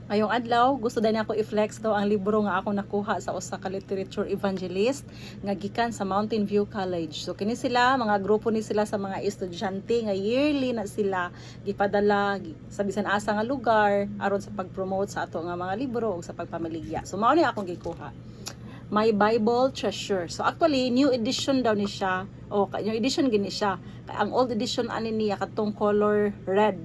Ngayong adlaw, gusto din ako i-flex daw ang libro nga ako nakuha sa usa ka literature evangelist nga gikan sa Mountain View College. So kini sila, mga grupo ni sila sa mga estudyante nga yearly na sila gipadala sa bisan asa nga lugar aron sa pag-promote sa ato nga mga libro ug sa pagpamiligya. So mao ni akong gikuha. My Bible Treasure. So actually, new edition daw ni siya. New edition gini siya. Ang old edition ani niya katong color red.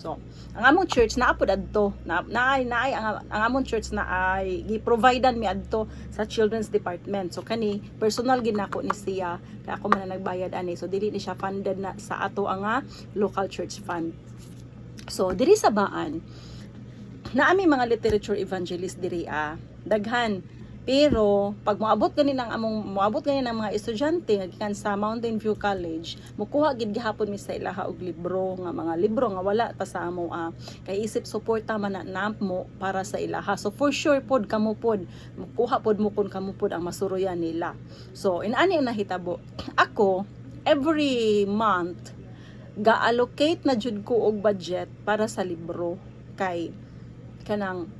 So ang among church naapod adto. Naay ang among church na ay gi-providean mi adto sa children's department. So kani personal ginako ni siya kay ako man nagbayad ani. So dili ni siya funded na sa ato ang local church fund. So diri sa Baan, naami mga literature evangelist diri daghan. Pero pag moabot ganin ng mga estudyante nga gikan sa Mountain View College, mukuha gid gihapon mi sa ilaha og libro nga wala pa sa amo kay isip suporta man na mo para sa ilaha. So for sure pod kamo pod mukuha pod mo kun kamo pod ang masuroyan nila. So inani ang nahitabo. Ako every month ga-allocate na jud ko og budget para sa libro kay kanang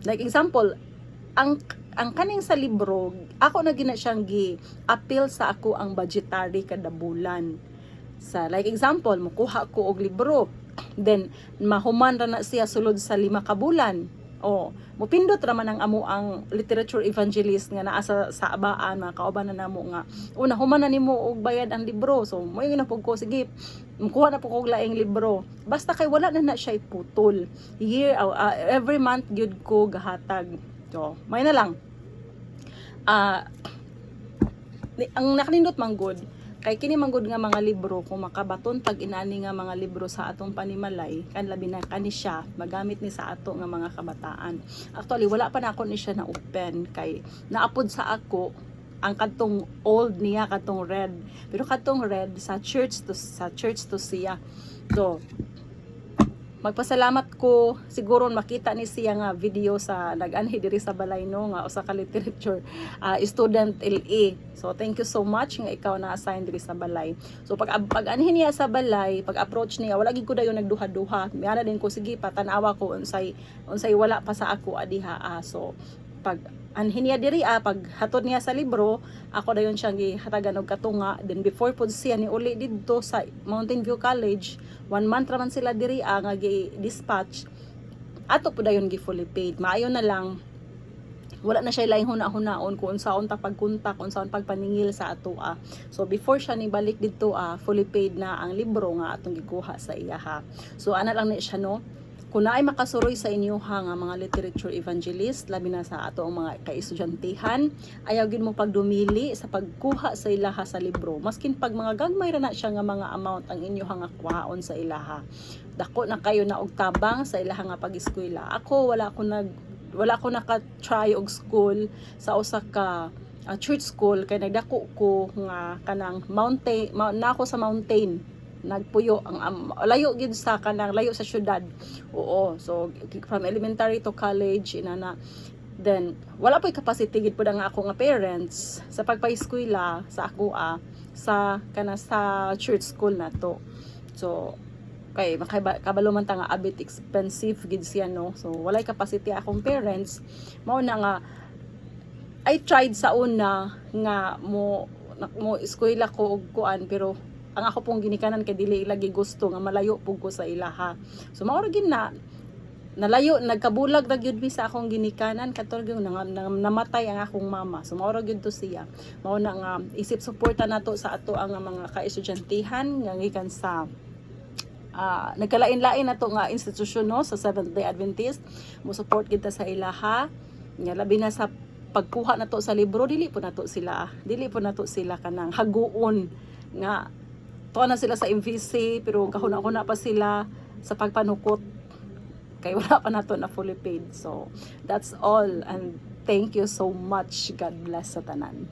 like example ang kaning sa libro, ako na gina siyang gi-appeal sa ako ang budgetary kada bulan. Sa like example, mukuha ko og libro, then mahuman ra na siya sulod sa 5 ka bulan. Mupindot ra man ang amo ang literature evangelist nga naa sa Abaan, mga kauban na namo nga. Human na nimo og bayad ang libro. So mo yung napog ko sige, mukuha na po ko og laing libro. Basta kay wala na siya iputol. Every month gyud ko gahatag. So, may na lang. Ang nakanindot manggod, kay kini manggod nga mga libro, kung makabaton tag inani nga mga libro sa atong panimalay, kan labi na kani siya, magamit ni sa ato nga mga kabataan. Actually, wala pa na ako ni siya na open, kay naapod sa ako, ang katong old niya, katong red. Pero katong red, sa church to siya. So, magpasalamat ko siguro makita ni siya nga video sa nag-anhi diri sa balay no nga usa ka literature student LA. So thank you so much nga ikaw na assign diri sa balay. So pag anhi niya sa balay, pag approach niya wala gid ko dayon nagduha-duha. Miana din ko sige patanawa ko unsay wala pa sa ako adiha. So pag anhin niya diri pag hatod niya sa libro, ako dayon siyang gihatagan og katunga. Then before pud siya ni uli didto sa Mountain View College, 1 month raman sila diri nga gi-dispatch. Ato pud dayon gi fully paid. Maayo na lang wala na siya laing huna-hunaon kung unsaon ta pagkontak, unsaon pagpaningil sa ato So before siya ni balik didto fully paid na ang libro nga atong gikuha sa iya So ana lang ni siya no. Kung naay makasuroy sa inyo nga mga literature evangelist, labi na sa ato ang mga kaisudyantihan, ayaw gid mo pagdumili sa pagkuha sa ilaha sa libro. Maskin pag mga gagmay ra na siya nga mga amount ang inyo nga kuhaon sa ilaha. Dako na kayo na og tabang sa ilaha nga pag-eskwela. Ako wala ko naka-try og school sa usa ka church school kay nagdako ko nga kanang mountain na ako sa mountain nagpuyo ang layo gid sa kanang layo sa syudad. So from elementary to college inana. Then wala po'y capacity gid pud ang ako nga parents sa pagpa-eskwela sa ako sa church school na to. So kay kabalo man ta nga a bit expensive gid siya no. So walay capacity akong parents. Mao na nga I tried sa una nga mo eskwela ko og kuan pero ang ako pong ginikanan kay dili lagi gusto nga malayo pug ko sa ilaha. So mao ra gid na nalayo nagkabulag ra gyud mi sa akong ginikanan katulad gyud namatay ang akong mama. So mao ra gyud to siya. Mao na nga isip suporta nato sa ato ang mga kaisudyantihan nga gikan sa nagkalain-lain nato nga institusyon no sa Seventh-day Adventist. Mo support kita sa ilaha nga labi na sa pagkuha nato sa libro dili po nato sila kanang haguon nga tuwa na sila sa MVC pero kahuna-huna pa sila sa pagpanukot kay wala pa nato na fully paid. So that's all and thank you so much. God bless sa tanan.